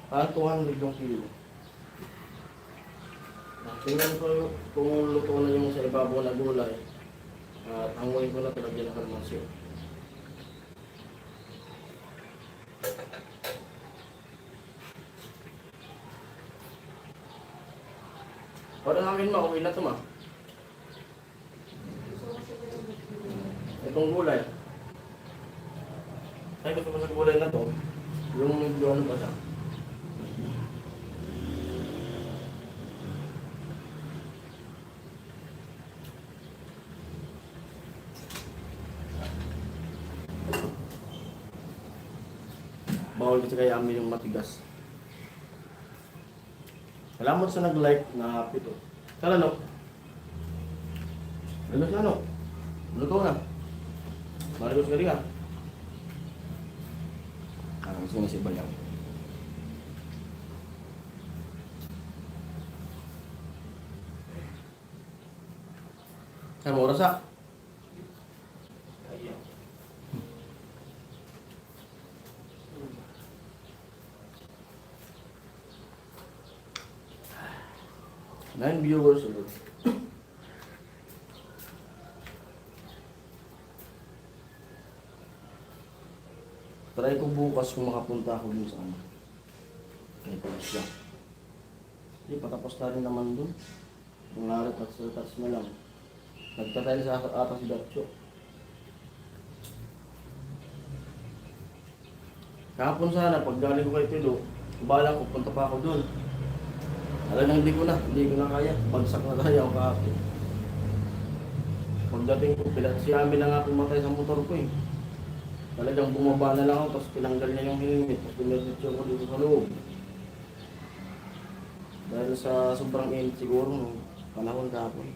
Parang 200 yung kilo. Tingnan ko kung luto na yung sa ibabaw na gulay. At hanguin ko na talagyan ng kalmasyo. Para namin ma, okay na ito ma. Itong gulay. Ay, gusto ko sa gulay na to. Yung medyo ano pa siya. Bawal kasi kaya amin yung matigas. Salamat sa nag-like na pito. Kala no? Alos na no? Luto na. Marigos ka rin ah. Gusto na si Bayaw. Ay, mo oras ah. Nine viewers ulit. Try ko bukas kung makapunta ako dun sa ano. Kay Polis lang. Hindi, patapos na rin naman dun. Kung narit at sa touch na lang. Nagtatay sa ata si Dacho. Kahapon sana, pag galing ko kay Tilo, bala ko, punta pa ako dun. Talagang hindi ko na kaya. Bagsak na kaya ako kahapon. Pagdating ko, si Ami na nga pumatay sa motor ko eh. Talagang bumaba na lang ako, tapos tinanggal niya yung helmet, tapos pinagditsyo ko dito sa loob. Dahil sa sobrang init siguro nung panahon kahapon.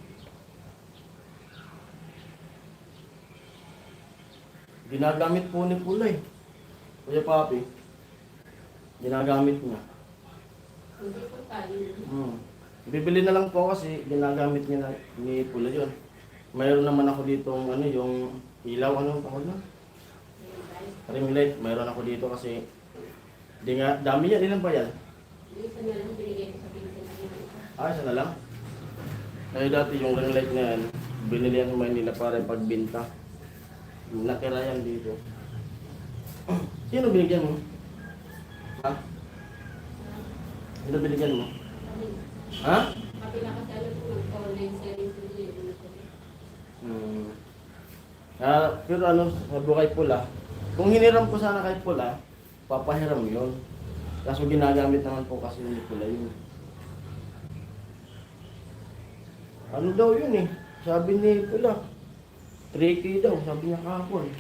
Ginagamit po ni Pulay. Kuya Papi, ginagamit niya. Hindi po tayo. Bibili na lang po kasi ginagamit niya na ni Pula yun. Mayroon naman ako dito ano, yung ilaw, ano tawag na? Ring light, mayroon ako dito kasi di nga, dami yan, ilan ba yan? Isa na lang binigay ko sa pinsan niya. Isa na lang. Kaya dati yung ring light na yan, binili yan sa Maynila para pagbinta. Nakira yan dito. Sino binigyan mo? Ha? Sino binigyan mo? Ha? Kapila kasi ano po, online selling po niya. Pero ano, sabi ko kay Pula, kung hiniram ko sana kay Pula, papahiram yun. Kaso ginagamit naman po kasi ni Pula yun. Ano daw yun eh? Sabi ni Pula, 3K daw, sabi niya kahapon.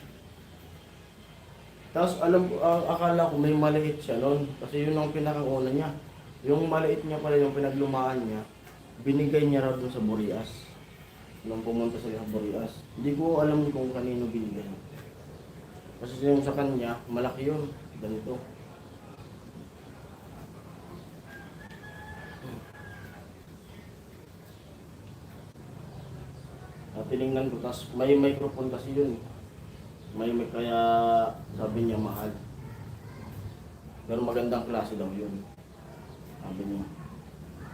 Tapos alam ko, akala ko may maliit siya noon. Kasi yun ang pinakauna niya. Yung maliit niya pala, yung pinaglumaan niya, binigay niya raw dun sa Burias. Nung pumunta sila sa Burias. Hindi ko alam kung kanino binigay. Kasi yung sa kanya, malaki yun. Ganito. Tinignan ko, tapos may microphone kasi yun. May kaya sabi niya mahal. Pero magandang klase daw yun. Sabi niya.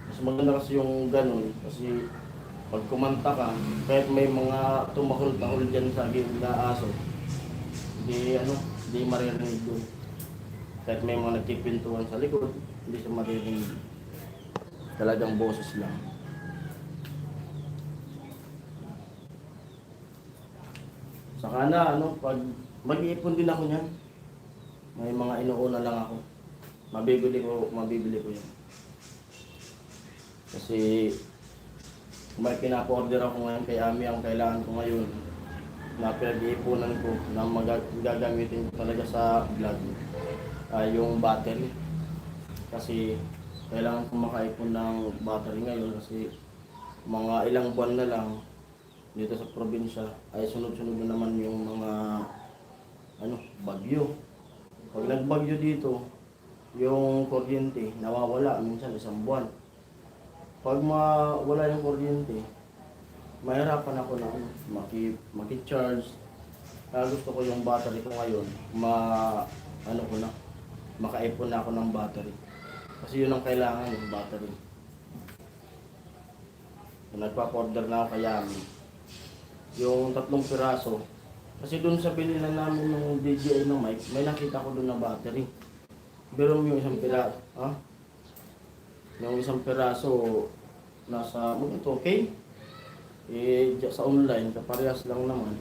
Mas maganda kasi yung ganun. Kasi pag kumanta ka, kahit may mga tumakol-takol dyan sa gilid na aso, hindi maririnig doon. Kahit may mga nagkipintuan sa likod, hindi siya maririnig. Talagang boses lang. Saka na, pag mag-iipon din ako niyan, may mga inuuna lang ako. Mabibili ko yan. Kasi may pinapa-order ako ngayon kay Ami, ang kailangan ko ngayon na pinag-iipunan ko na gagamitin ko talaga sa vlog yung battery. Kasi kailangan ko makaipon ng battery ngayon kasi mga ilang buwan na lang dito sa probinsya ay sunod-sunod na naman yung mga bagyo. Pag nagbagyo dito, yung kuryente nawawala minsan isang buwan. Pag mawala yung kuryente, mahirapan ako na maki-charge. Kaya gusto ko yung battery ko ngayon, makaipon na ako ng battery. Kasi yun ang kailangan, yung battery. Nagpa-order na ako kay Ami. Yung 3 piraso. Kasi doon sa bilinan namin ng DJI ng mic, may nakita ko doon na battery. Pero yung isang piraso, yung isang piraso nasa okay? Sa online, kaparehas lang naman.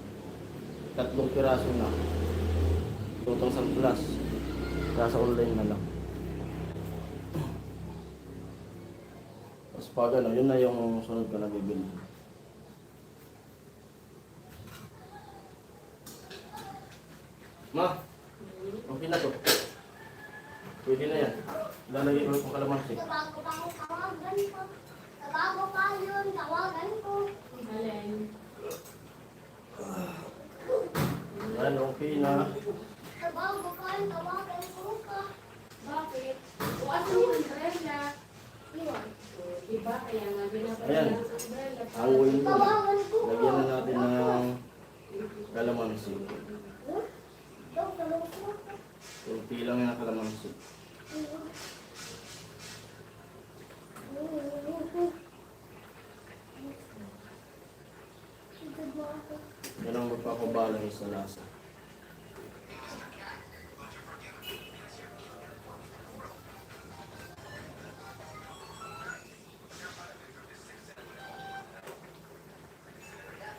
3 piraso na. 2,000 plus. Sa online na lang. Tapos pag yun na yung sunod ko na bibili. Ma, okay na to. Pwede na yan. Lalagay ko yung kalamansi. Tawagan pa yun, tawagan ko. Alin? Yan, okay na. Tawagan pa yun, tawagan ko ka. Bakit? O ano yung umbrella? Iwan. Diba? Kaya nga binabalik Ayan. ang umbrella. Ang window. Tawagan ko ka. Lagyan na natin ng kalamansi. Daw, tawagan ko ka. Kunti lang yung kalamansi. Yan ang magpapabalay sa lasa.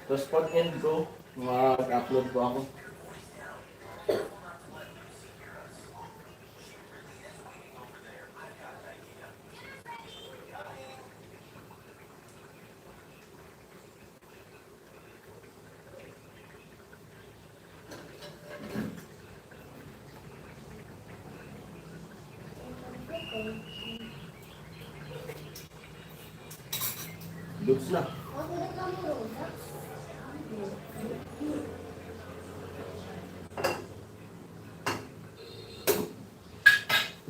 Tapos pag end ko, mag-upload po ako. Goods na. Ako na kami rosa.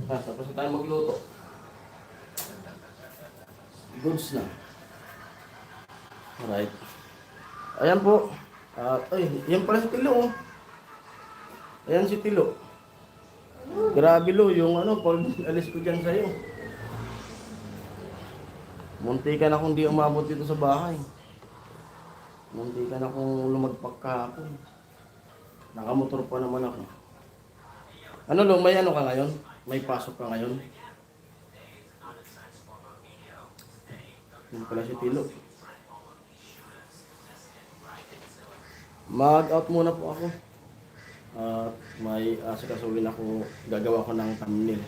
Tapos na tayo magluto. goods na. Alright. Ayan po. Ay, yan pala si Tilo. Oh. Ayan si Tilo. Grabe lo, yung pag alis ko dyan sa'yo. Munti ka na kung di umabot dito sa bahay. Munti ka na kung lumagpak kahapon. Nakamotor pa naman ako. Ano lo, may ano ka ngayon? May pasok ka ngayon? Yan pala si Tilo. Mag-out muna po ako. At may asikasuhin ako, gagawa ko ng thumbnail.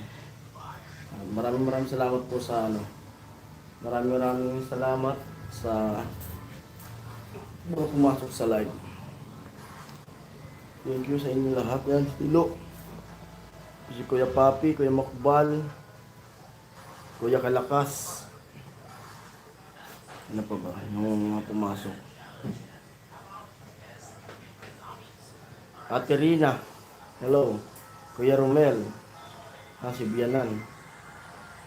Maraming salamat po sa maraming salamat sa mga pumasok sa live. Thank you sa inyo lahat. Yan, Tilo. Si Kuya Papi, Kuya Makbal, Kuya Kalakas. Ano pa ba? Yung mga pumasok. Ate Rina, hello. Kuya Romel, si Bianan.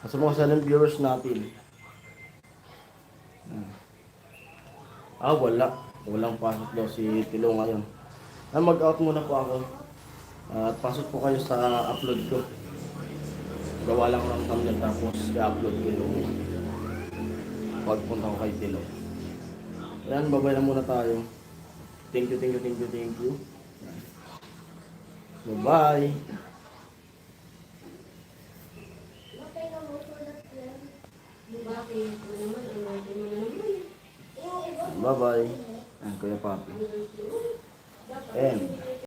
Sa mga silent viewers natin. Wala. Walang pasok daw si Tilo ngayon. Mag-out muna po ako. At pasok po kayo sa upload ko. Gawa lang ko ng thumbnail tapos i-upload ko yung pagpunta ko kay Tilo. Ayan, babay na muna tayo. Thank you. Bye-bye. Matay na mo sulat yan. Bakit? Ano naman? Ano naman? Yung iba, Bye-bye. Kuya Papi. And